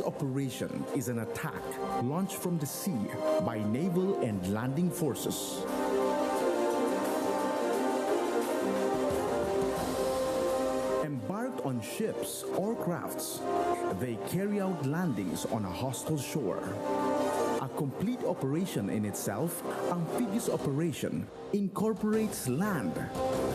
This operation is an attack launched from the sea by naval and landing forces. Embarked on ships or crafts, they carry out landings on a hostile shore. A complete operation in itself, amphibious operation, incorporates land,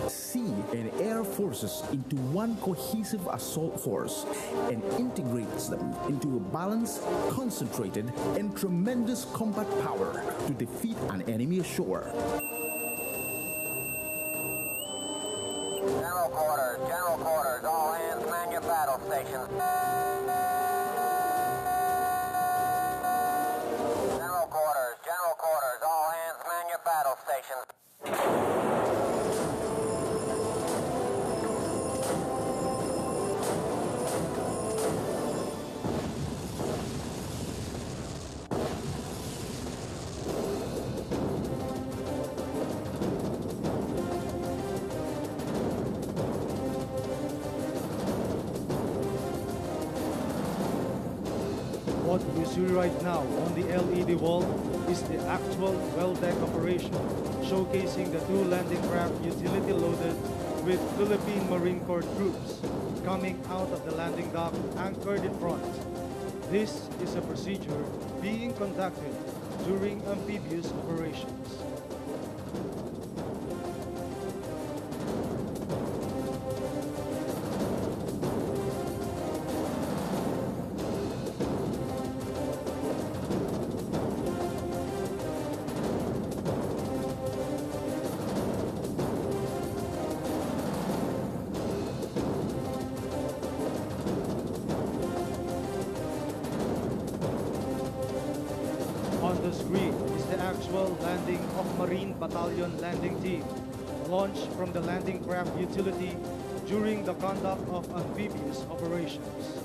sea, and air forces into one cohesive assault force and integrates them into a balanced, concentrated, and tremendous combat power to defeat an enemy ashore. General quarters, all hands man your battle stations. General quarters, all hands man your battle stations. What you see right now on the LED wall is the actual well-deck operation, showcasing the two landing craft utility loaded with Philippine Marine Corps troops coming out of the landing dock anchored in front. This is a procedure being conducted during amphibious operations. On the screen is the actual landing of Marine Battalion landing team, launched from the landing craft utility during the conduct of amphibious operations.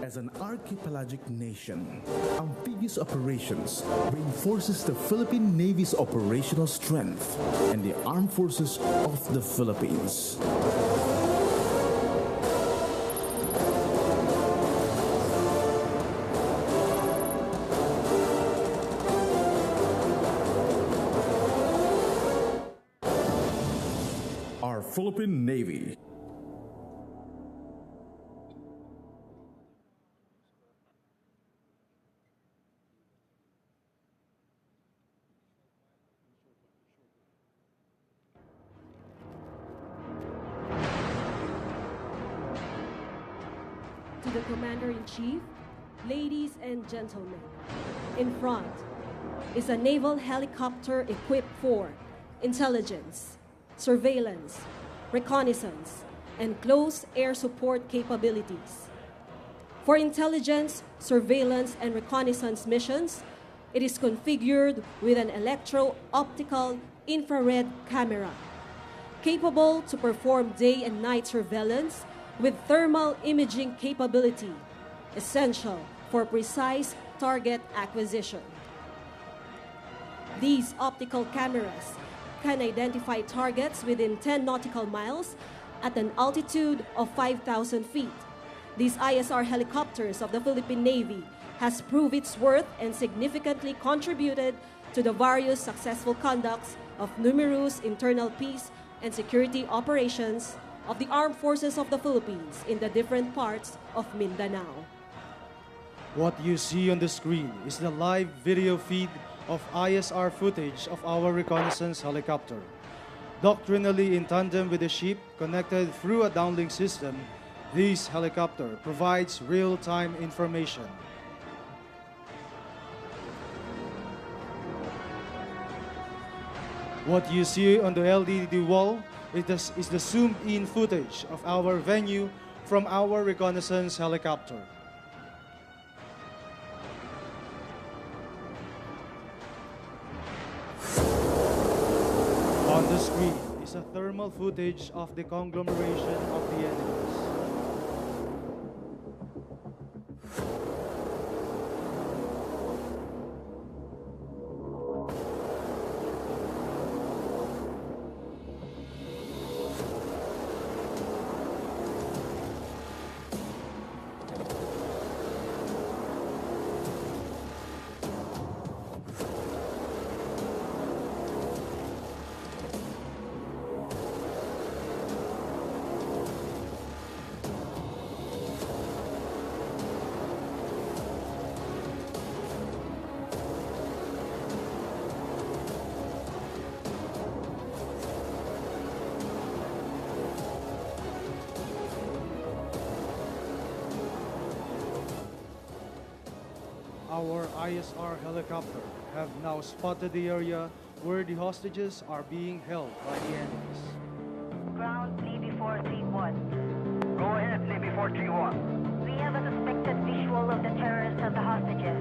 As an archipelagic nation, amphibious operations reinforces the Philippine Navy's operational strength and the armed forces of the Philippines. Our Philippine Navy. To the Commander-in-Chief, ladies and gentlemen, in front is a naval helicopter equipped for intelligence, surveillance, reconnaissance, and close air support capabilities. For intelligence, surveillance, and reconnaissance missions, it is configured with an electro-optical infrared camera, capable to perform day and night surveillance with thermal imaging capability, essential for precise target acquisition. These optical cameras can identify targets within 10 nautical miles at an altitude of 5,000 feet. These ISR helicopters of the Philippine Navy has proved its worth and significantly contributed to the various successful conducts of numerous internal peace and security operations of the Armed Forces of the Philippines in the different parts of Mindanao. What you see on the screen is the live video feed of ISR footage of our reconnaissance helicopter. Doctrinally in tandem with the ship connected through a downlink system, this helicopter provides real-time information. What you see on the LED wall is the zoomed-in footage of our venue from our reconnaissance helicopter. On the screen is a thermal footage of the conglomeration of the enemies. Our ISR helicopter have now spotted the area where the hostages are being held by the enemies. Ground Navy 431. Go ahead, Navy 431. We have a suspected visual of the terrorists of the hostages.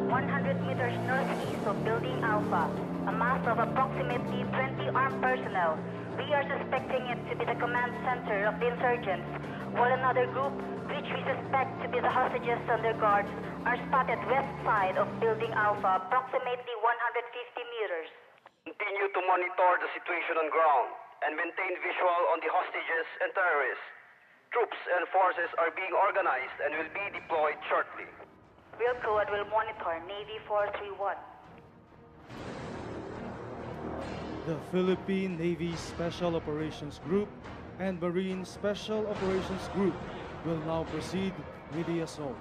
100 meters northeast of Building Alpha. A mass of approximately 20 armed personnel. We are suspecting it to be the command center of the insurgents, while another group, which we suspect to be the hostages under guards, are spotted west side of Building Alpha, approximately 150 meters. Continue to monitor the situation on ground and maintain visual on the hostages and terrorists. Troops and forces are being organized and will be deployed shortly. Real Code will monitor Navy 431. The Philippine Navy Special Operations Group and Marine Special Operations Group will now proceed with the assault.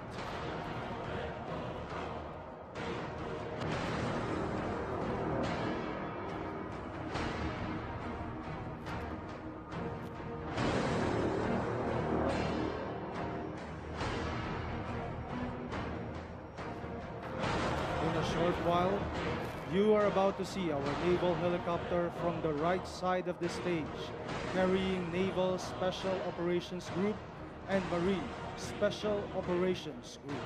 In a short while, you are about to see our naval helicopter from the right side of the stage, carrying Naval Special Operations Group and Marine Special Operations Group.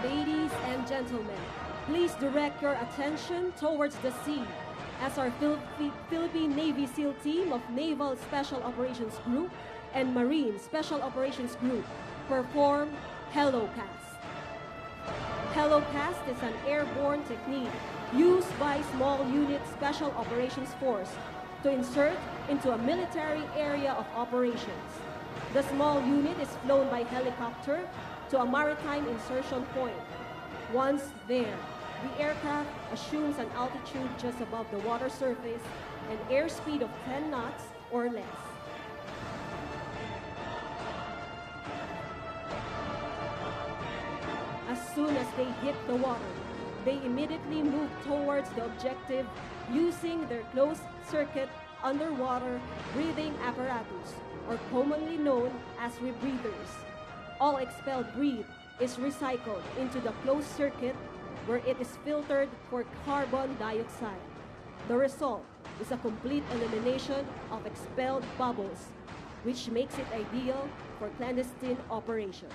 Ladies and gentlemen, please direct your attention towards the sea as our Philippine Navy SEAL team of Naval Special Operations Group and Marine Special Operations Group perform HelloCast. HelloCast is an airborne technique used by Small Unit Special Operations Force to insert into a military area of operations. The small unit is flown by helicopter to a maritime insertion point. Once there, the aircraft assumes an altitude just above the water surface and airspeed of 10 knots or less. As soon as they hit the water, they immediately move towards the objective using their closed-circuit underwater breathing apparatus, or commonly known as rebreathers. All expelled breath is recycled into the closed circuit where it is filtered for carbon dioxide. The result is a complete elimination of expelled bubbles, which makes it ideal for clandestine operations.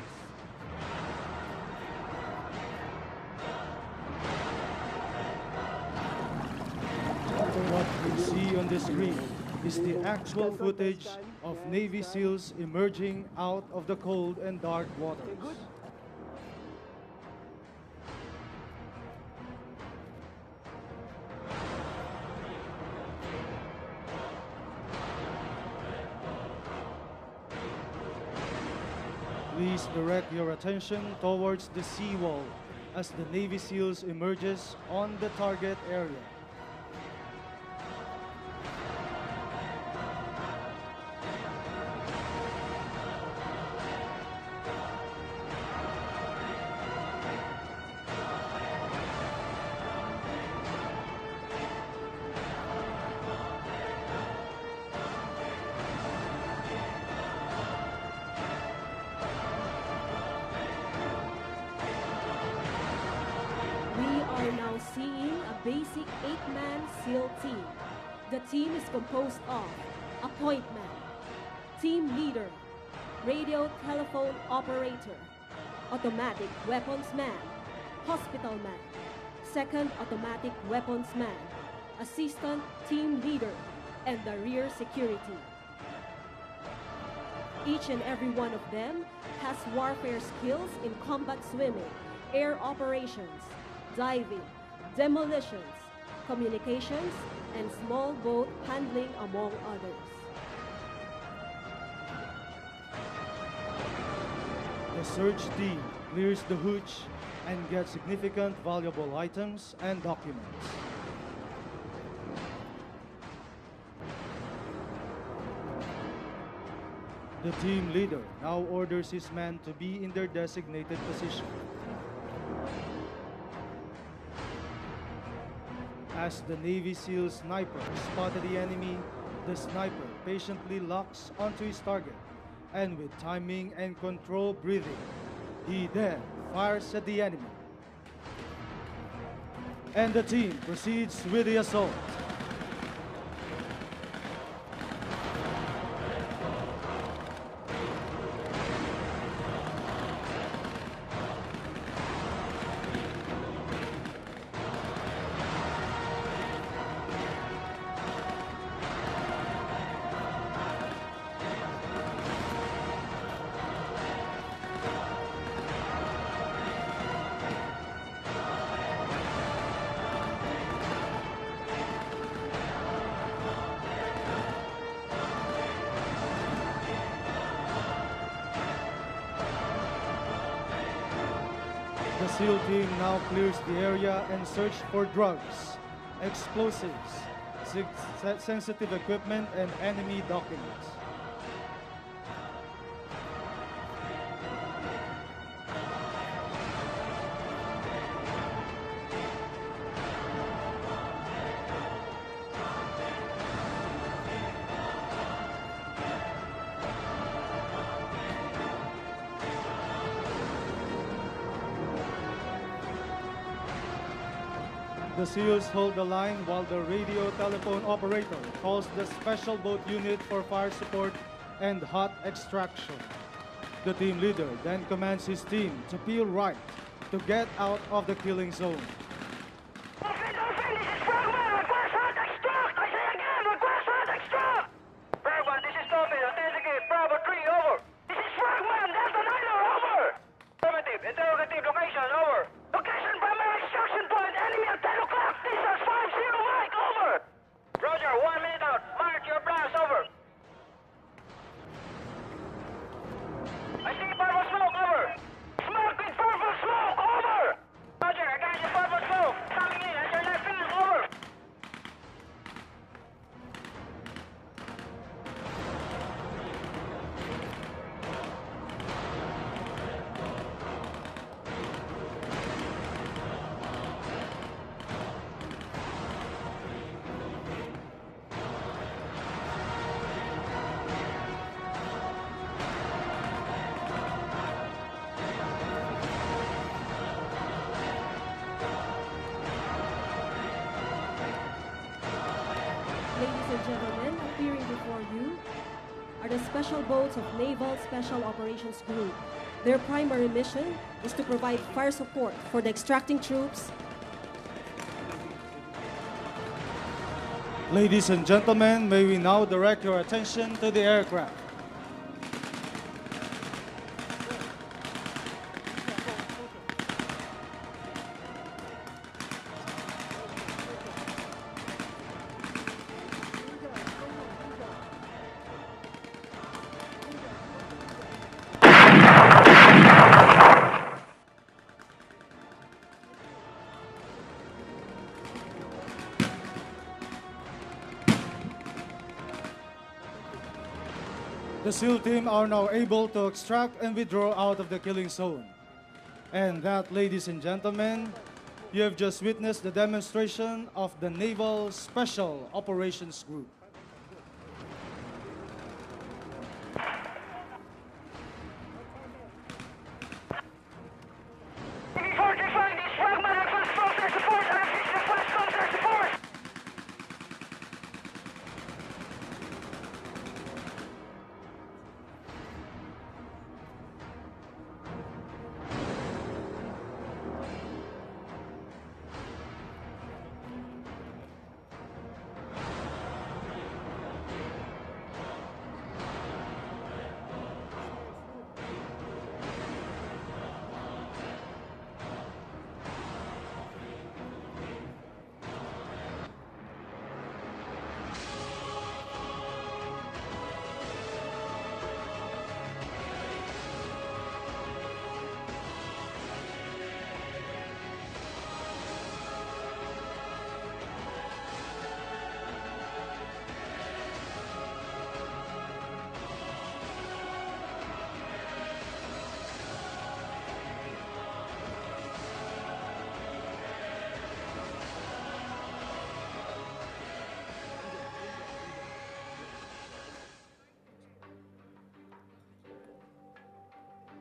What you see on the screen is the actual footage of Navy SEALs emerging out of the cold and dark waters. Please direct your attention towards the seawall as the Navy SEALs emerges on the target area. We are now seeing a basic 8-man SEAL team. The team is composed of a point man, team leader, radio telephone operator, automatic weapons man, hospital man, second automatic weapons man, assistant team leader, and the rear security. Each and every one of them has warfare skills in combat swimming, air operations, diving, demolitions, communications, and small boat handling, among others. The search team clears the hooch and gets significant valuable items and documents. The team leader now orders his men to be in their designated position. As the Navy SEAL sniper spotted the enemy, the sniper patiently locks onto his target, and with timing and controlled breathing, he then fires at the enemy. And the team proceeds with the assault. The SEAL team now clears the area and search for drugs, explosives, sensitive equipment, and enemy documents. The SEALs hold the line while the radio telephone operator calls the special boat unit for fire support and hot extraction. The team leader then commands his team to peel right to get out of the killing zone. Dolphin, this is Frogman. Request hot extract. I say again, request hot extract. Frogman, this is Dolphin. Authenticate. Bravo 3, over. This is Frogman. Delta 9, over. Affirmative. Interrogative location, over. Location primary extraction point. Enemy at 10 o'clock. Distance 50 Mike, over. Roger, 1 minute out. Mark your blast, over. I see purple smoke, over. Smoke with purple smoke, over. Roger, I got your purple smoke. Coming in at your left flank, over. Ladies and gentlemen, appearing before you are the special boats of Naval Special Operations Group. Their primary mission is to provide fire support for the extracting troops. Ladies and gentlemen, may we now direct your attention to the aircraft. The SEAL team are now able to extract and withdraw out of the killing zone. And that, ladies and gentlemen, you have just witnessed the demonstration of the Naval Special Operations Group. Fortify this fragment and fast closer support and assist the fast closer support!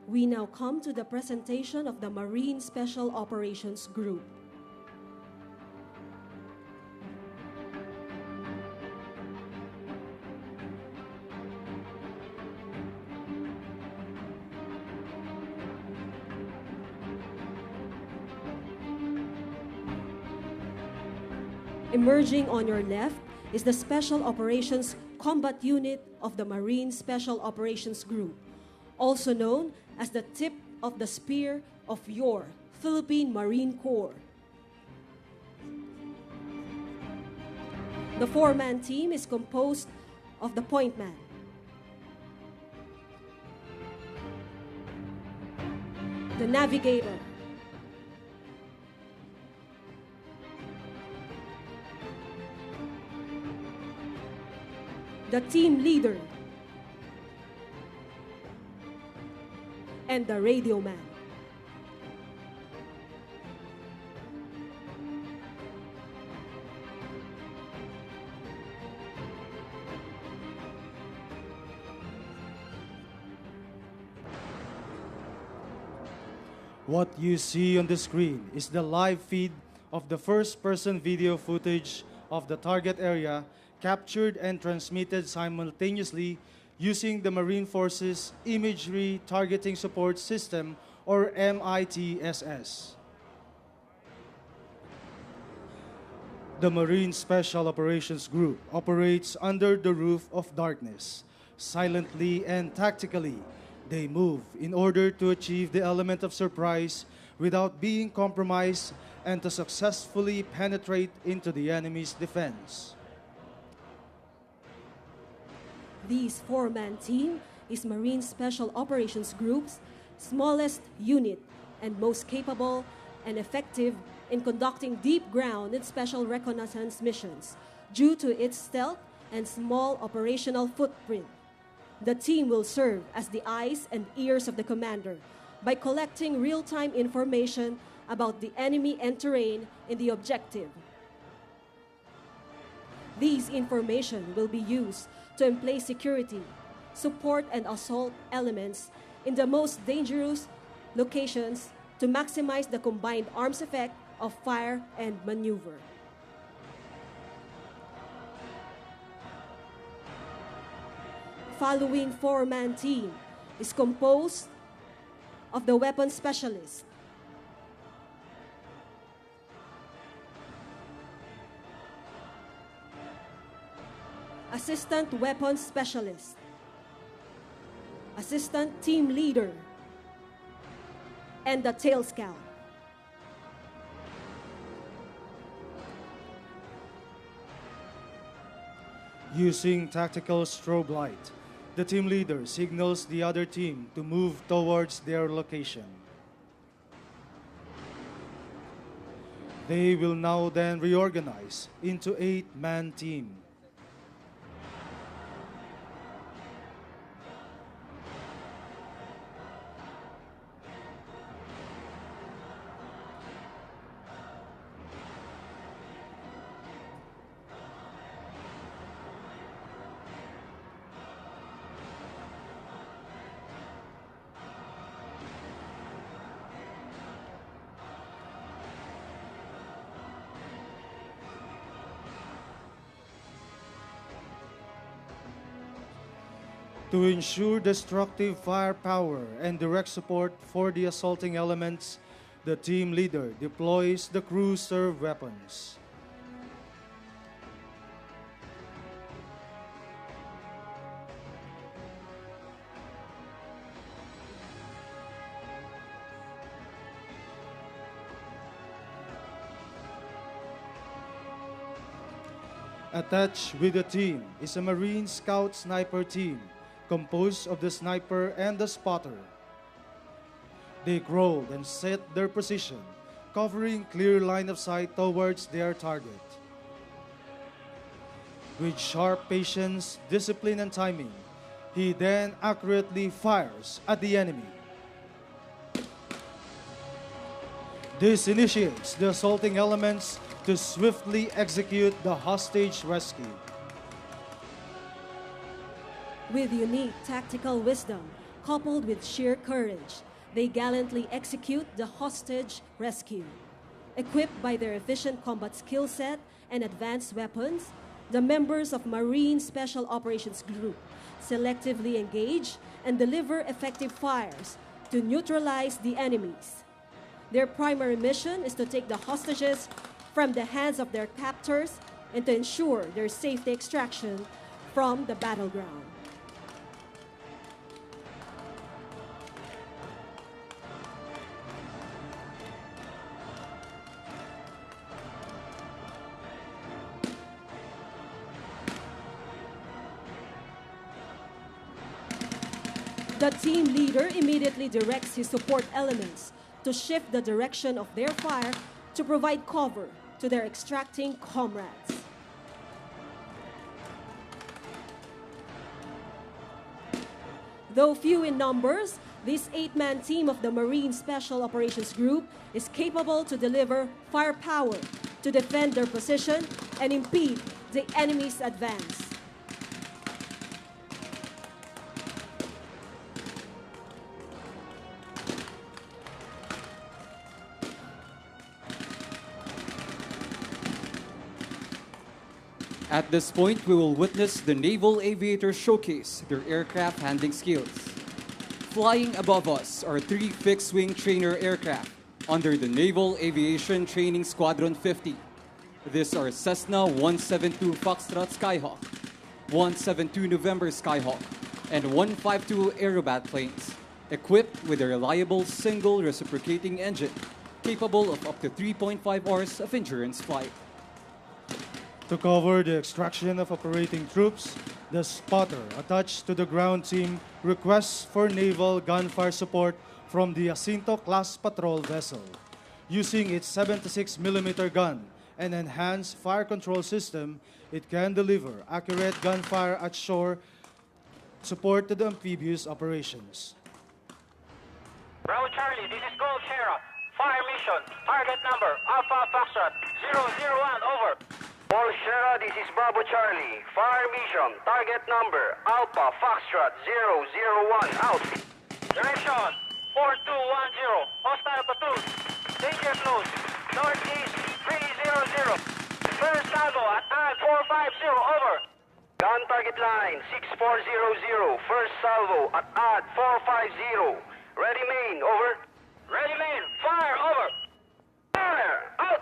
We now come to the presentation of the Marine Special Operations Group. Emerging on your left is the Special Operations Combat Unit of the Marine Special Operations Group, also known as the tip of the spear of your Philippine Marine Corps. The four-man team is composed of the point man, the navigator, the team leader, and the radio man. What you see on the screen is the live feed of the first-person video footage of the target area captured and transmitted simultaneously using the Marine Forces Imagery Targeting Support System, or MITSS. The Marine Special Operations Group operates under the roof of darkness. Silently and tactically, they move in order to achieve the element of surprise without being compromised and to successfully penetrate into the enemy's defense. This four-man team is Marine Special Operations Group's smallest unit and most capable and effective in conducting deep ground and special reconnaissance missions due to its stealth and small operational footprint. The team will serve as the eyes and ears of the commander by collecting real-time information about the enemy and terrain in the objective. These information will be used to emplace security, support, and assault elements in the most dangerous locations to maximize the combined arms effect of fire and maneuver. Following four-man team is composed of the weapons specialist, assistant weapons specialist, assistant team leader, and the tail scout. Using tactical strobe light, the team leader signals the other team to move towards their location. They will now then reorganize into 8-man team. To ensure destructive firepower and direct support for the assaulting elements, the team leader deploys the crew-served weapons. Attached with the team is a Marine Scout sniper team composed of the sniper and the spotter. They crawl and set their position, covering clear line of sight towards their target. With sharp patience, discipline, and timing, he then accurately fires at the enemy. This initiates the assaulting elements to swiftly execute the hostage rescue. With unique tactical wisdom, coupled with sheer courage, they gallantly execute the hostage rescue. Equipped by their efficient combat skill set and advanced weapons, the members of Marine Special Operations Group selectively engage and deliver effective fires to neutralize the enemies. Their primary mission is to take the hostages from the hands of their captors and to ensure their safety extraction from the battleground. The team leader immediately directs his support elements to shift the direction of their fire to provide cover to their extracting comrades. Though few in numbers, this 8-man team of the Marine Special Operations Group is capable to deliver firepower to defend their position and impede the enemy's advance. At this point, we will witness the naval aviators showcase their aircraft handling skills. Flying above us are 3 fixed-wing trainer aircraft under the Naval Aviation Training Squadron 50. These are Cessna 172 Foxtrot Skyhawk, 172 November Skyhawk, and 152 Aerobat planes, equipped with a reliable single reciprocating engine, capable of up to 3.5 hours of endurance flight. To cover the extraction of operating troops, the spotter attached to the ground team requests for naval gunfire support from the Jacinto-class patrol vessel. Using its 76mm gun and enhanced fire control system, it can deliver accurate gunfire at shore support to the amphibious operations. Bravo Charlie, this is Gold Sierra. Fire mission. Target number Alpha Foxtrot 001, over. Gold Sierra, this is Bravo Charlie. Fire mission. Target number Alpha Foxtrot 001, out. Direction 4210. Hostile platoon. Danger close. Northeast 300. First salvo at 450, over. Gun target line 6400. First salvo at 450. Ready main, over. Ready main, fire, over. Fire, out.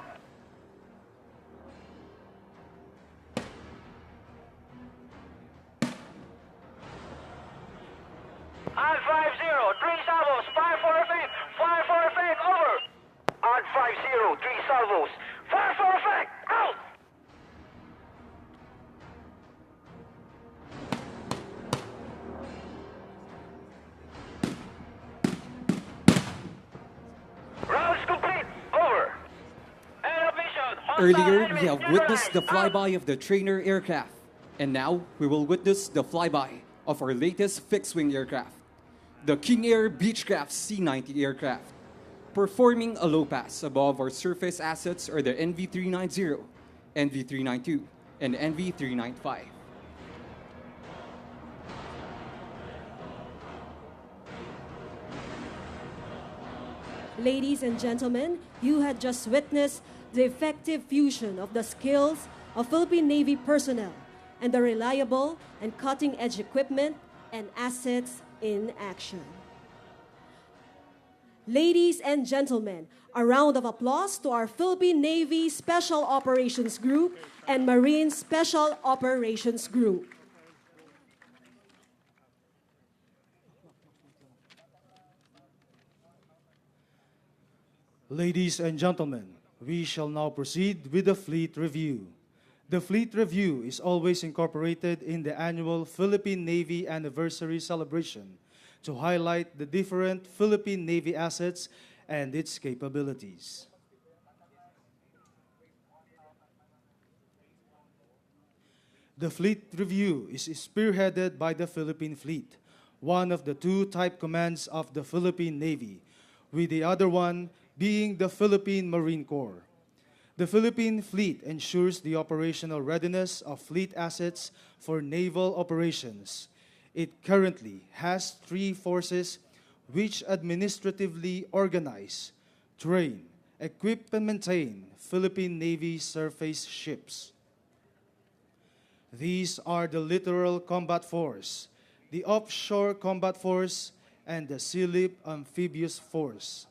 Odd 50, 3 salvos, fire for effect, over. Odd 50, 3 salvos, fire for effect, out. Rounds complete, over. End of mission. Earlier, we have witnessed the flyby of the trainer aircraft, and now we will witness the flyby of our latest fixed-wing aircraft, the King Air Beechcraft C-90 aircraft. Performing a low pass above our surface assets are the NV-390, NV-392, and NV-395. Ladies and gentlemen, you had just witnessed the effective fusion of the skills of Philippine Navy personnel and the reliable and cutting-edge equipment and assets in action. Ladies and gentlemen, a round of applause to our Philippine Navy Special Operations Group and Marine Special Operations Group. Ladies and gentlemen, we shall now proceed with the Fleet Review. The Fleet Review is always incorporated in the annual Philippine Navy Anniversary Celebration to highlight the different Philippine Navy assets and its capabilities. The Fleet Review is spearheaded by the Philippine Fleet, one of the two type commands of the Philippine Navy, with the other one being the Philippine Marine Corps. The Philippine Fleet ensures the operational readiness of fleet assets for naval operations. It currently has 3 forces which administratively organize, train, equip, and maintain Philippine Navy surface ships. These are the Littoral Combat Force, the Offshore Combat Force, and the Sea-Lift Amphibious Force.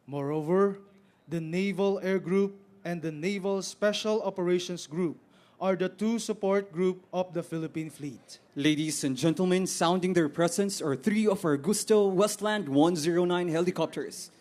Moreover, the Naval Air Group and the Naval Special Operations Group are the 2 support group of the Philippine Fleet. Ladies and gentlemen, sounding their presence are 3 of our Gusto Westland 109 helicopters.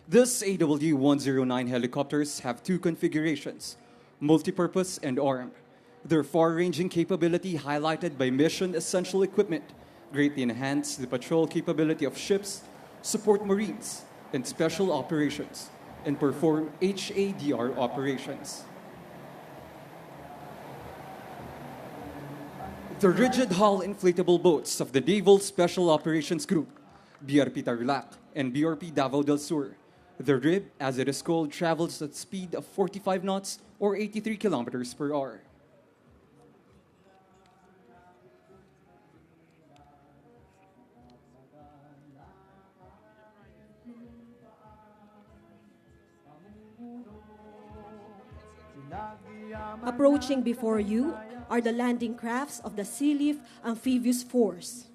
This AW109 helicopters have 2 configurations, multipurpose and armed. Their far-ranging capability highlighted by mission essential equipment greatly enhance the patrol capability of ships, support Marines, and special operations, and perform HADR operations. The rigid hull inflatable boats of the Naval Special Operations Group, BRP Tarlac and BRP Davao del Sur. The RIB, as it is called, travels at speed of 45 knots or 83 kilometers per hour. Approaching before you are the landing crafts of the Sea-Lift Amphibious Force.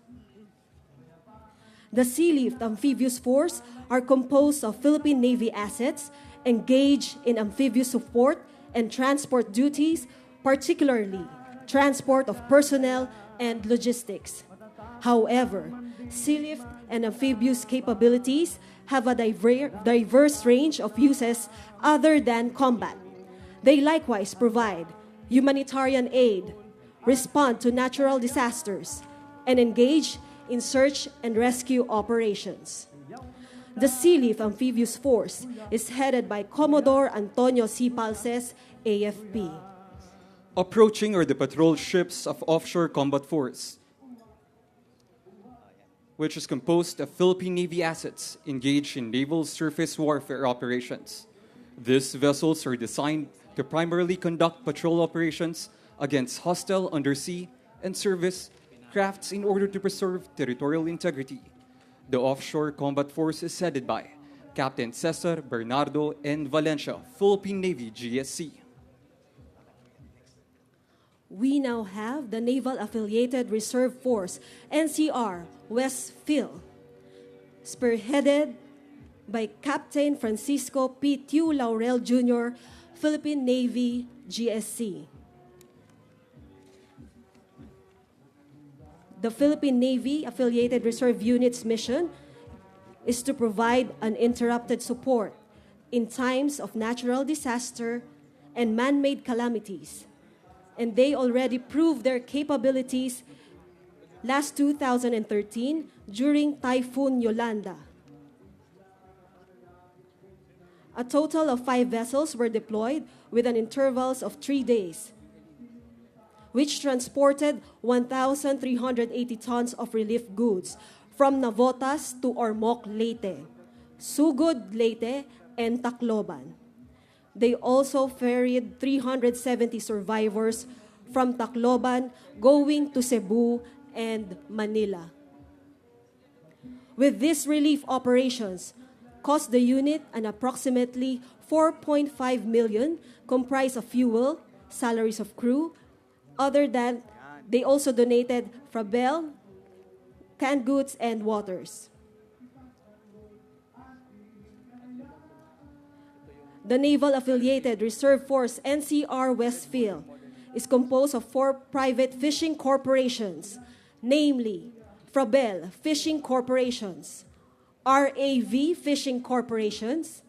The Sea-Lift Amphibious Force are composed of Philippine Navy assets engaged in amphibious support and transport duties, particularly transport of personnel and logistics. However, Sea-Lift and amphibious capabilities have a diverse range of uses other than combat. They likewise provide humanitarian aid, respond to natural disasters, and engage in search and rescue operations. The Sea-Lift Amphibious Force is headed by Commodore Antonio C. Palces, AFP. Approaching are the patrol ships of Offshore Combat Force, which is composed of Philippine Navy assets engaged in naval surface warfare operations. These vessels are designed to primarily conduct patrol operations against hostile undersea and surface crafts in order to preserve territorial integrity. The Offshore Combat Force is headed by Captain Cesar Bernardo N. Valencia, Philippine Navy GSC. We now have the Naval Affiliated Reserve Force, NCR, West Phil, spearheaded by Captain Francisco P. Tiu Laurel Jr., Philippine Navy GSC. The Philippine Navy Affiliated Reserve Unit's mission is to provide uninterrupted support in times of natural disaster and man-made calamities. And they already proved their capabilities last 2013 during Typhoon Yolanda. A total of 5 vessels were deployed within intervals of 3 days, which transported 1,380 tons of relief goods from Navotas to Ormoc, Leyte, Sugod, Leyte, and Tacloban. They also ferried 370 survivors from Tacloban going to Cebu and Manila. With these relief operations, cost the unit an approximately 4.5 million, comprised of fuel, salaries of crew, other than They also donated Frabel, canned goods, and waters. The Naval-affiliated Reserve Force NCR Westfield is composed of 4 private fishing corporations, namely Frabel Fishing Corporations, RAV Fishing Corporations,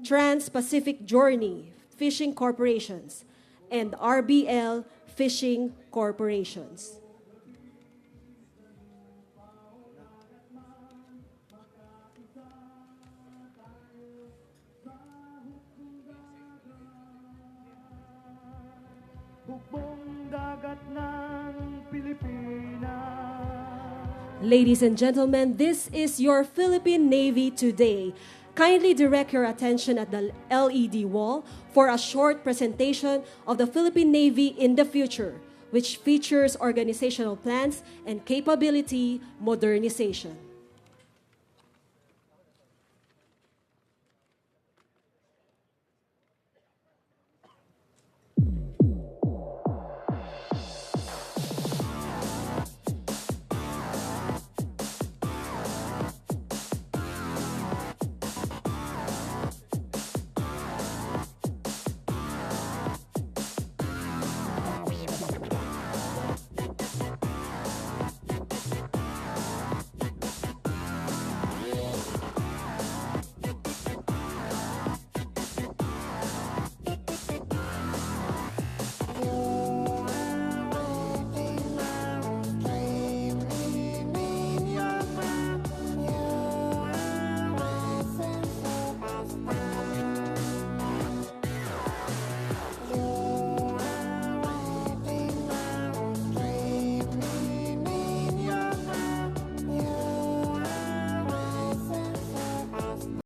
Trans-Pacific Journey Fishing Corporations, and RBL Fishing Corporations. Hukbong dagat ng Pilipinas. Ladies and gentlemen, this is your Philippine Navy today. Kindly direct your attention at the LED wall for a short presentation of the Philippine Navy in the future, which features organizational plans and capability modernization.